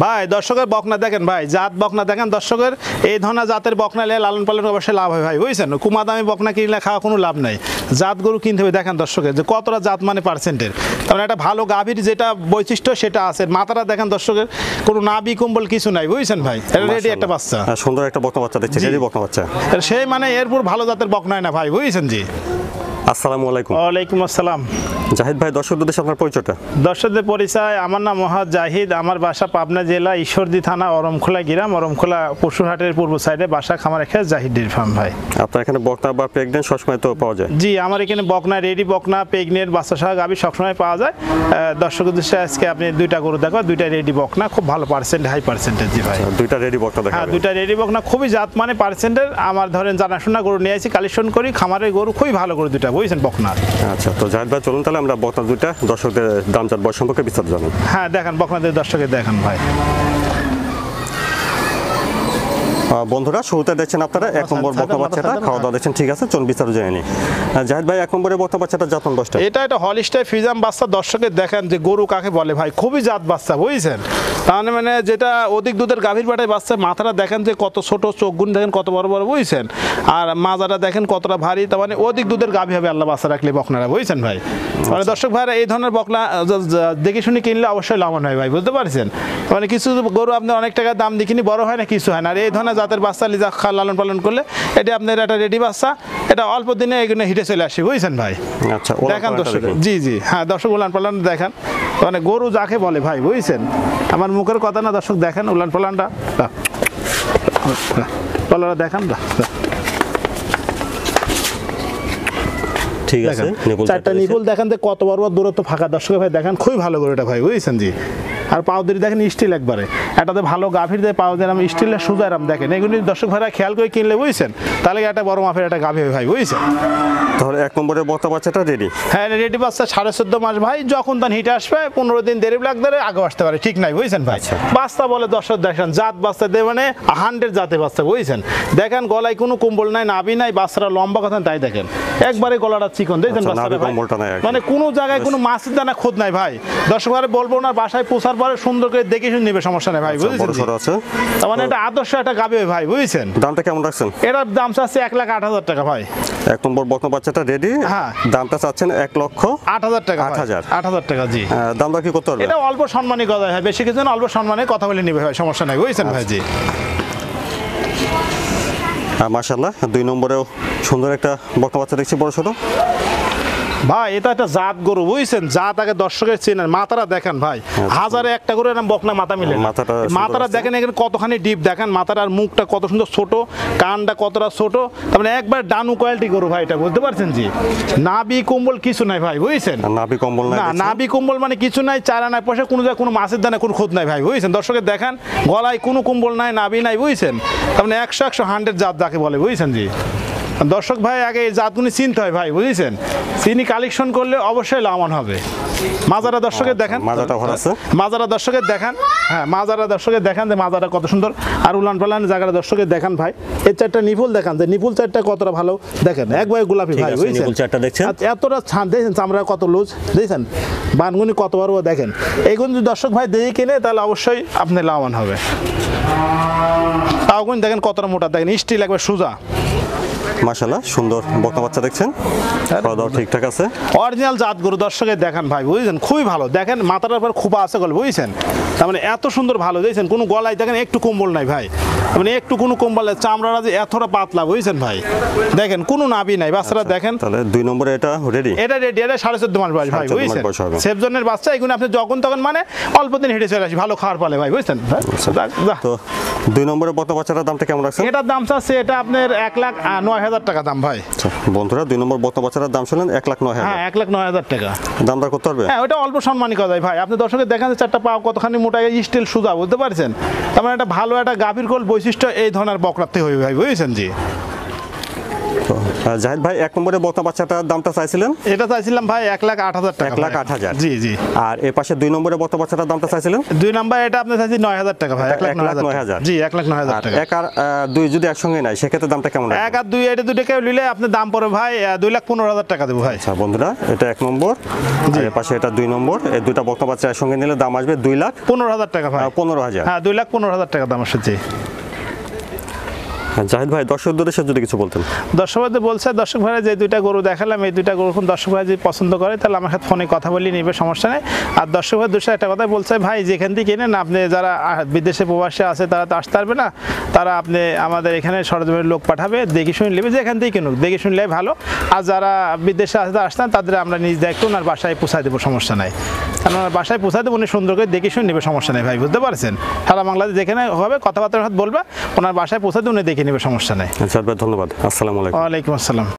ভাই দর্শকের বকনা দেখেন ভাই, জাত বকনা দেখেন দর্শকের, এই ধরনের জাতের বকনা নিয়ে লালন পালন অবশ্যই লাভ হয় ভাই, বুঝছেন? কুমা দামি বকনা কিনলে খাওয়া কোনো লাভ নাই, জাত গরু কিনতে হবে। দেখেন দর্শকের যে কতটা জাত মানে পার্সেন্টের, তার মানে একটা ভালো গাভীর যেটা বৈশিষ্ট্য সেটা আছে। মাথাটা দেখেন দর্শকের, কোনো নাভি কুম্বল কিছু নাই, বুঝছেন ভাই? এটা রেডি একটা বাচ্চা, সুন্দর একটা বকনা বাচ্চা দেখছি, রেডি বকনা বাচ্চা। সেই মানে এরপর ভালো জাতের বকনা না ভাই, বুঝছেন? জি আসসালামু আলাইকুম। ওয়ালাইকুম আসসালাম। জাহিদ ভাই, দর্শকদের দেশে আপনার পরিচয়টা? দর্শকদের পরিচয়, আমার নাম মোহাম্মদ জাহিদ, আমার বাসা পাবনা জেলা ঈশ্বরদী থানা অরমখোলা গ্রাম, অরমখোলা পশুরহাটের পূর্ব সাইডে বাসা, খামার রেখে জাহিদ ডেইরি ফার্ম ভাই। আপনার এখানে বকনা বা প্রেগনেন্ট সবসময় তো পাওয়া যায়? জি, আমার এখানে বকনা রেডি বকনা, প্রেগনেন্ট, বাচ্চা সহ গাভী সবসময় পাওয়া যায়। দর্শকদের দেশে আজকে আপনি দুইটা গরু দেখো, দুইটা রেডি বকনা, খুব ভালো পার্সেন্ট, হাই পার্সেন্টেজ। জি ভাই, দুইটা রেডি বকনা দেখা। হ্যাঁ, দুইটা রেডি বকনা খুবই জাত মানে পার্সেন্টের। আমার ধরেন জানাশোনা গরু নিয়ে আসি, কালেকশন করি, খামারের গরু খুবই ভালো গরু দুইটা, বুঝছেন বকনা। আচ্ছা, তো জাহিদ ভাই চলুন তাহলে আমরা বকনা দুইটা দর্শকদের দাম চার বয়স সম্পর্কে বিস্তারিত জানাই। হ্যাঁ দেখেন, বকনাদের দর্শকের দেখেন ভাই। বন্ধুরা শুরুতে দেখছেন আপনারা 1 নম্বর বকনা বাচ্চাটা, খাওয়া দাওয়া দেখছেন, ঠিক আছে? চলুন বিস্তারিত জেনে নিই। জাহিদ ভাই, 1 নম্বরে বকনা বাচ্চাটা জাতন বয়সটা? এটা একটা হলিস্টাইন ফ্রিজিয়ান বাচ্চা। দর্শকের দেখেন যে গরু কাকে বলে ভাই, খুবই জাত বাচ্চা, বুঝছেন? তাহলে মানে যেটা অধিক দুধের গাভীর বাটায় বাচ্চা, মাথাটা দেখেন যে কত ছোট, চোখগুন দেখেন কত বড় বড়, বুঝছেন? আর মাজাটা দেখেন কতটা ভারী, তার মানে অধিক দুধের গাভী হবে আল্লাহ বাচ্চা রাখলে বকনারা, বুঝছেন ভাই? মানে দর্শক ভাইরা এই ধরনের বকনা দেখে শুনে কিনলে অবশ্যই লাভবান হয় ভাই, বুঝতে পারছেন? মানে কিছু গরু আপনি অনেক টাকার দাম দিয়ে কিনি, বড় হয় না, কিছু হয় না। আর এই ধরনের জাতের বাচ্চা লিজা লালন পালন করলে এটা আপনার একটা রেডি বাচ্চা, এটা অল্প দিনে এগুলো হিটে চলে আসে, বুঝছেন ভাই? আচ্ছা, দেখেন দর্শক, জি জি, হ্যাঁ দর্শক উলান পালান দেখেন, মানে গরু যাকে বলে ভাই, বুঝছেন? আমার মুখের কথা না, দর্শক দেখেন উলান পালানটা, পালাটা দেখেন, ঠিক আছে। চারটা নিপুল দেখেন যে কত বড় দূরত্ব ফাঁকা, দর্শক ভাই দেখেন, খুবই ভালো গরু এটা ভাই, বুঝছেন? জি, আর পাউদের দেখেন স্টিল একবারে, এটাতে ভালো গাভীর দিয়ে পাউদের আমি স্টিলের সুজারাম দেখেন, এগুলি দর্শক ভাইরা খেয়াল করে কিনলে, বুঝছেন? তাহলে একটা বড় মাপের একটা গাভী হবে ভাই, বুঝছেন? তাহলে 1 নম্বরে বকনা বাচ্চাটা রেডি? হ্যাঁ রেডি বাচ্চা, 14.5 মাস ভাই, যখন তার হিটে আসবে 15 দিন দেরি লাগবে, আগে আসতে পারে, ঠিক নাই, বুঝছেন ভাই? বাচ্চা বলে দর্শক দেখেন, জাত বাচ্চা দেয় মানে 100 জাতের বাচ্চা, বুঝছেন? দেখেন গলায় কোনো কুম্বল নাই, নাভি নাই, বাচ্চারা লম্বা কথা তাই দেখেন, একবারে গলাটা চিকন, দেখেন বাচ্চাটা ভাই, মানে কোনো জায়গায় কোনো মাছের দানা খোদ নাই ভাই। দর্শক ভাই বলবো না, বাসায় পোষার পরে সুন্দর করে দেখে শুনে নেবে, সমস্যা নেই ভাই, বুঝছেন? তার মানে এটা আদর্শ একটা গাভী ভাই, বুঝছেন? দামটা কেমন রাখছেন? এটার দাম চাচ্ছে 1,08,000 টাকা ভাই। 1 নম্বর বকনা বাচ্চাটা রেডি, হ্যাঁ, দামটা চাচ্ছেন 1,08,000 টাকা। 8,000 টাকা। জি, দামটা কি করতে পারবে? এটা অল্প সম্মানী কথা হয়, বেশি কিছু না, অল্প সম্মানে কথা বলে নিবে ভাই, সমস্যা নাই, বুঝছেন ভাই? জি, মাশাআল্লাহ, 2 নম্বরেও সুন্দর একটা বকনা বাচ্চা দেখছি, বড় ছোট ভাই। এটা একটা জাত গরু, বুঝছেন? জাত আগে দর্শকের চেনেন, মাথাটা দেখেন ভাই, হাজারে একটা করে এরকম বকনা মাথা মিলে, মাথাটা দেখেন এখানে কতখানি ডিপ দেখেন, মাথাটার মুখটা কত সুন্দর ছোট, কানটা কতটা ছোট, তার মানে একবার ডানু কোয়ালিটি গরু ভাই, এটা বুঝতে পারছেন? জি, নাভি কম্বল কিছু নাই ভাই, বুঝছেন? নাভি কম্বল নাই, না নাভি কম্বল মানে কিছু নাই, চারা নাই, পয়সা কোনো জায়গায় কোনো মাছের দানা কোনো খোঁজ নাই ভাই, বুঝছেন? দর্শকের দেখেন গলায় কোনো কম্বল নাই, নাভি নাই, বুঝছেন? তার মানে 100 জাত যাকে বলে, বুঝছেন? জি, দর্শক ভাই আগে এই জাতগুলি চিনতে হয় ভাই, বুঝেছেন? চিনি কালেকশন করলে অবশ্যই লাভবান হবে। মাজারা দর্শকের দেখেন, মাজাটা ভালো আছে, মাজারা দর্শকের দেখেন, হ্যাঁ মাজারা দর্শকের দেখেন যে মাজারা কত সুন্দর, আর উলান পালান জায়গাটা দর্শকের দেখেন ভাই। এই চারটা নিপুল দেখেন, যে নিপুল চারটা কতটা ভালো দেখেন, একবারে গোলাপি ভাই, বুঝছেন? নিপুল চারটা দেখছেন, এতটা ছান দেখেন, চামড়া কত লুজ দেখছেন, বানগুনি কত বড় দেখেন। এইগুলো যদি দর্শক ভাই দেখে কিনে তাহলে অবশ্যই আপনি লাভবান হবে। তাওগুন দেখেন কতটা মোটা, দেখেন স্টিল একবার সোজা। মাশাআল্লাহ, সুন্দর বকনা বাচ্চা দেখছেন, খাওয়া দাওয়া ঠিকঠাক আছে, অরিজিনাল জাত গরু দর্শকের দেখেন ভাই, বুঝছেন? খুবই ভালো দেখেন, মাথাটার উপর খোপা আছে গল, বুঝছেন? তার মানে এত সুন্দর ভালো, দেখছেন কোনো গলায় দেখেন একটু কম্বল নাই ভাই, মানে একটু কোনো কম্বল, চামড়াটা যে এতটা পাতলা, বুঝছেন ভাই? দেখেন কোনো নাভি নাই, বাচ্চারা দেখেন। তাহলে 2 নম্বরে এটা রেডি? এটা রেডি, এটা 14.5 মাস বয়স ভাই, বুঝছেন? সেফজনের বাচ্চা, এগুলো আপনি যখন তখন মানে অল্প দিন হেঁটে চলে আসি, ভালো খাওয়ার পালে ভাই, বুঝছেন? তো 2 নম্বরে বকনা বাচ্চাটার দামটা কেমন রাখছেন? এটার দাম চাচ্ছে এটা আপনার 1,09,000 টাকা দাম ভাই। বন্ধুরা 2 নম্বর বকনা বাচ্চাটার দাম শুনলেন, 1,09,000। হ্যাঁ 1,09,000 টাকা। দামটা করতে পারবে? হ্যাঁ, ওটা অল্প সম্মানী কথা ভাই। আপনি দর্শকের দেখেন যে চারটা পাও কতখানি মোটা, স্টিল সুজা, বুঝতে পারছেন? তার মানে একটা ভালো একটা গাভীর কোল বৈশিষ্ট্য এই ধরনের বকরাতে হইবে ভাই, বুঝছেন? জি, তো জাহিদ ভাই 1 নম্বরে বকনা বাচ্চাটার দামটা চাইছিলেন? এটা চাইছিলাম ভাই 1,08,000 টাকা। 1,08,000। জি জি। আর এর পাশে 2 নম্বরে বকনা বাচ্চাটার দামটা চাইছিলেন? 2 নাম্বার এটা আপনি চাইছি 9,000 টাকা ভাই। 1,09,000। জি 1,09,000 আর টাকা। 1 আর 2 যদি একসঙ্গে নেয় সেক্ষেত্রে দামটা কেমন রাখবেন? 1 আর 2 এটা দুটো কেউ নিলে আপনি দাম পড়ে ভাই 2,15,000 টাকা দেবো ভাই। আচ্ছা বন্ধুরা, এটা 1 নম্বর, আর এর পাশে এটা 2 নম্বর। এই দুইটা বকনা বাচ্চা একসঙ্গে নিলে দাম আসবে 2,15,000 টাকা ভাই। 2,15,000। হ্যাঁ 2,15,000 টাকা দাম আসছে। জি। জাহিদ ভাই দর্শকদের উদ্দেশ্যে যদি কিছু বলতেন। দর্শকদের বলছে, দর্শক ভাইরা যে দুইটা গরু দেখালাম এই দুইটা গরু কোন দর্শক ভাই যদি পছন্দ করে তাহলে আমার সাথে ফোনে কথা বলি নেবে, সমস্যা নেই। আর দর্শক ভাই দুশো একটা কথা বলছে, ভাই যেখান থেকে কেনেন আপনি যারা বিদেশে প্রবাসী আছে তারা তো আসতে পারবে না, তারা আপনি আমাদের এখানে সরজমিনের লোক পাঠাবে, দেখে শুনে নেবে, যেখান থেকে কিনুক দেখে শুনলে ভালো। আর যারা বিদেশে আসতে আসতেন তাদের আমরা নিজ দায়িত্ব ওনার বাসায় পৌঁছায় দেবো, সমস্যা নাই। কারণ ওনার বাসায় পৌঁছায় দেবো, উনি সুন্দর করে দেখে শুনে নেবে, সমস্যা নেই ভাই, বুঝতে পারছেন। সারা বাংলাদেশ যেখানে হবে কথাবার্তার হাত বলবে, ওনার বাসায় পৌঁছাতে উনি দেখে নেবে, সমস্যা নেই। জাহিদ ভাই ধন্যবাদ, আসসালামু আলাইকুম। ওয়ালাইকুম আসসালাম।